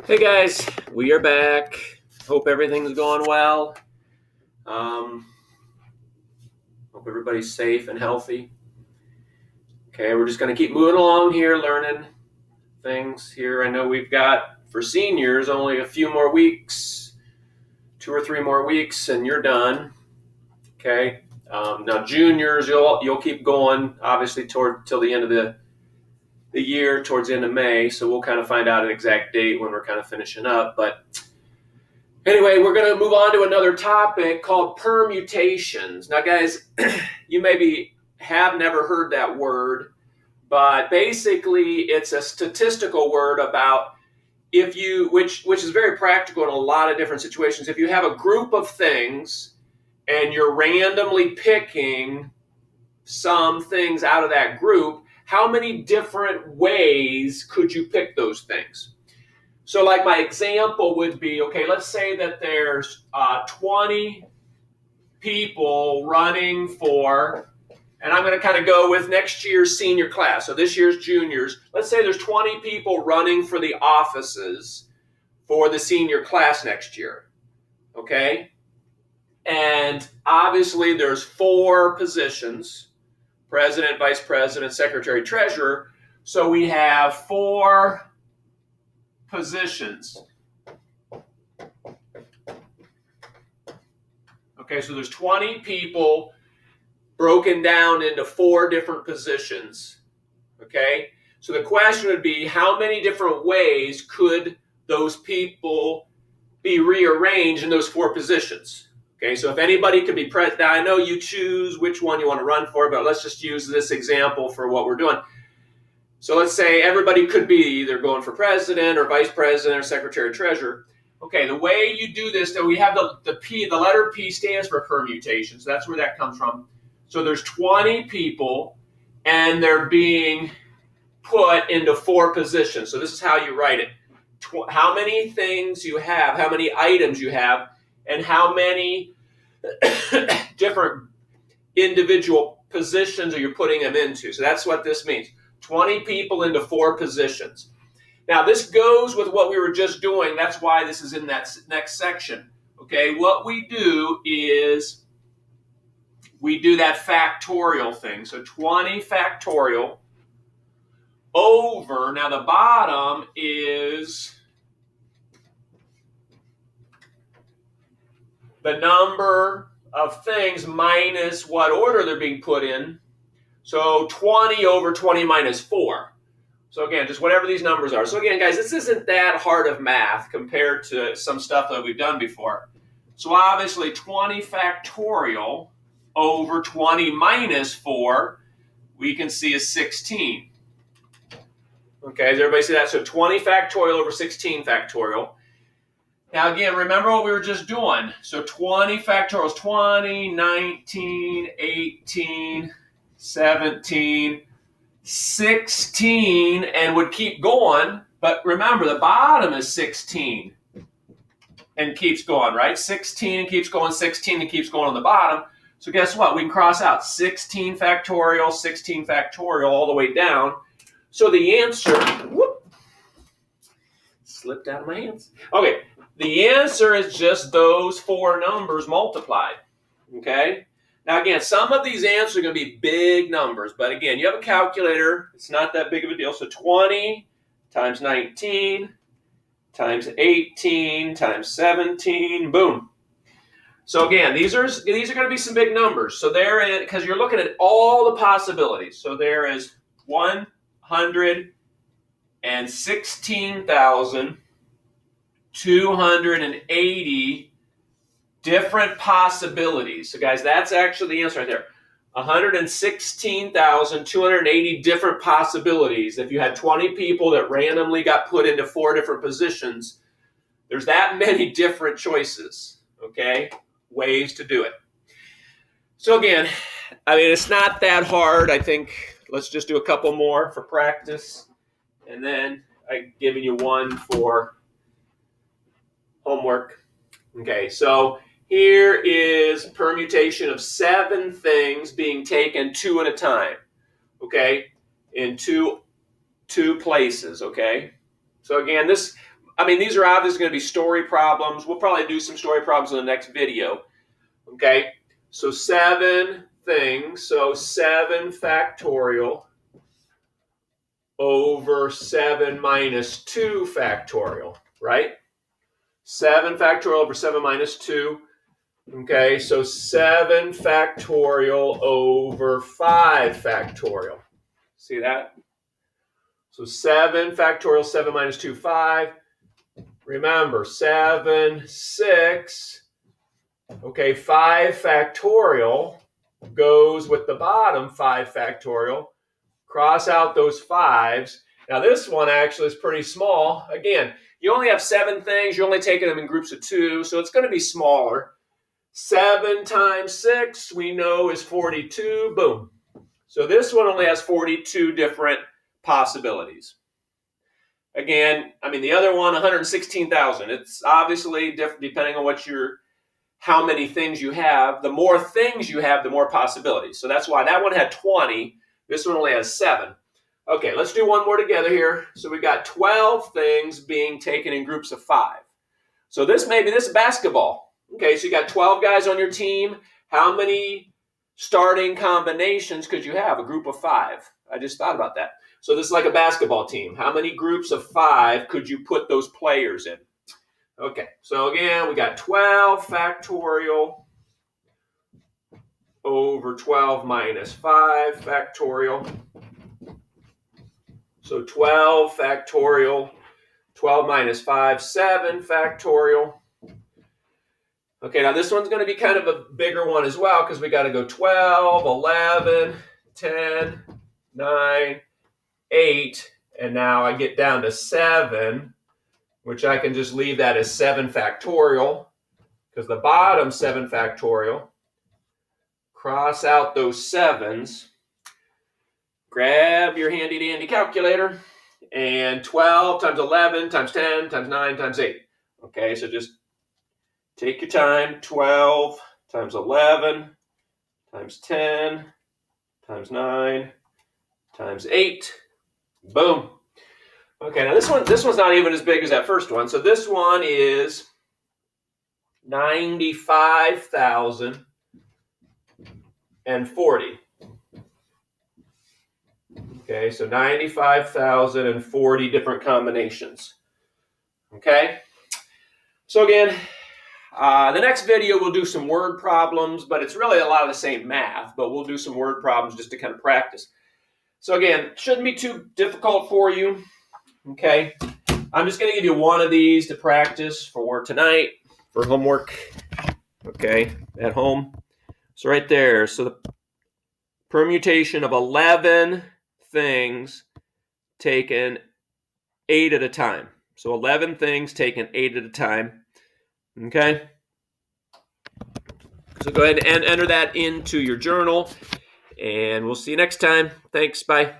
Hey guys, we are back. Hope everything's going well. Um, Hope everybody's safe and healthy. Okay, we're just going to keep moving along here, learning things here. I know we've got, for seniors, only a few more weeks, 2 or 3 more weeks, and you're done. Okay, now juniors, you'll keep going, obviously, till the end of the year, towards the end of May. So we'll kind of find out an exact date when we're kind of finishing up, but. Anyway, we're going to move on to another topic called permutations. Now, guys, you maybe have never heard that word, but basically it's a statistical word about which is very practical in a lot of different situations. If you have a group of things and you're randomly picking some things out of that group, how many different ways could you pick those things? So like my example would be, okay, let's say that there's 20 people running for, and I'm going to kind of go with next year's senior class. So this year's juniors. Let's say there's 20 people running for the offices for the senior class next year. Okay? And obviously there's 4 positions: president, vice president, secretary, treasurer. So we have 4 positions. Okay, so there's 20 people broken down into 4 different positions. Okay, so the question would be, how many different ways could those people be rearranged in those 4 positions? Okay, so if anybody could be president, now I know you choose which one you want to run for, but let's just use this example for what we're doing. So let's say everybody could be either going for president or vice president or secretary treasurer. Okay, the way you do this, though, we have the P, the letter P stands for permutation. So that's where that comes from. So there's 20 people and they're being put into 4 positions. So this is how you write it. How many things you have, how many items you have, and how many different individual positions are you putting them into. So that's what this means. 20 people into 4 positions. Now, this goes with what we were just doing. That's why this is in that next section. Okay, what we do is we do that factorial thing. So 20 factorial over, now the bottom is the number of things minus what order they're being put in. So 20 over 20 minus 4. So again, just whatever these numbers are. So again, guys, this isn't that hard of math compared to some stuff that we've done before. So obviously 20 factorial over 20 minus 4, we can see is 16. Okay, does everybody see that? So 20 factorial over 16 factorial. Now again, remember what we were just doing. So 20 factorial is 20, 19, 18, 17, 16, and would keep going. But remember, the bottom is 16 and keeps going, right? 16 and keeps going, 16 and keeps going on the bottom. So guess what? We can cross out 16 factorial all the way down. So the answer, slipped out of my hands. Okay, the answer is just those 4 numbers multiplied, okay? Now, again, some of these answers are going to be big numbers, but again, you have a calculator. It's not that big of a deal. So 20 times 19 times 18 times 17, boom. So again, these are going to be some big numbers. So there is, because you're looking at all the possibilities. So there is 116,280 different possibilities. So guys, that's actually the answer right there. 116,280 different possibilities. If you had 20 people that randomly got put into 4 different positions, there's that many different choices, okay? Ways to do it. So again, I mean, it's not that hard. I think let's just do a couple more for practice. And then I've given you one for homework. Okay, so here is permutation of 7 things being taken 2 at a time, okay, in two places, okay? So again, this I mean, these are obviously going to be story problems. We'll probably do some story problems in the next video. Okay, so 7 things. So 7 factorial over 7 minus 2 factorial, right? 7 factorial over 7 minus 2. Okay, so 7 factorial over 5 factorial. See that? So 7 factorial, 7 minus 2, 5. Remember, 7, 6. Okay, 5 factorial goes with the bottom 5 factorial. Cross out those 5s. Now this one actually is pretty small. Again, you only have 7 things. You're only taking them in groups of 2, so it's going to be smaller. 7 times 6 we know is 42. Boom. So this one only has 42 different possibilities. Again, I mean the other one, 116,000. It's obviously different depending on how many things you have. The more things you have, the more possibilities. So that's why that one had 20. This one only has 7. Okay, let's do one more together here. So we got 12 things being taken in groups of 5. So this is basketball. Okay, so you got 12 guys on your team. How many starting combinations could you have? A group of 5. I just thought about that. So this is like a basketball team. How many groups of 5 could you put those players in? Okay, so again, we got 12 factorial over 12 minus 5 factorial. So 12 factorial, 12 minus 5, 7 factorial. Okay, now this one's going to be kind of a bigger one as well because we got to go 12, 11, 10, 9, 8, and now I get down to 7, which I can just leave that as 7 factorial because the bottom 7 factorial. Cross out those 7s. Grab your handy dandy calculator and 12 times 11 times 10 times 9 times 8. Okay, so just take your time. 12 times 11 times 10 times 9 times 8. Boom. Okay, now this one's not even as big as that first one. So this one is 95,040. Okay, so 95,040 different combinations. Okay, so again, the next video we'll do some word problems, but it's really a lot of the same math, but we'll do some word problems just to kind of practice. So again, shouldn't be too difficult for you. Okay, I'm just going to give you one of these to practice for tonight, for homework, okay, at home. So right there, so the permutation of 11 things taken 8 at a time. So 11 things taken 8 at a time. Okay? So go ahead and enter that into your journal, and we'll see you next time. Thanks. Bye.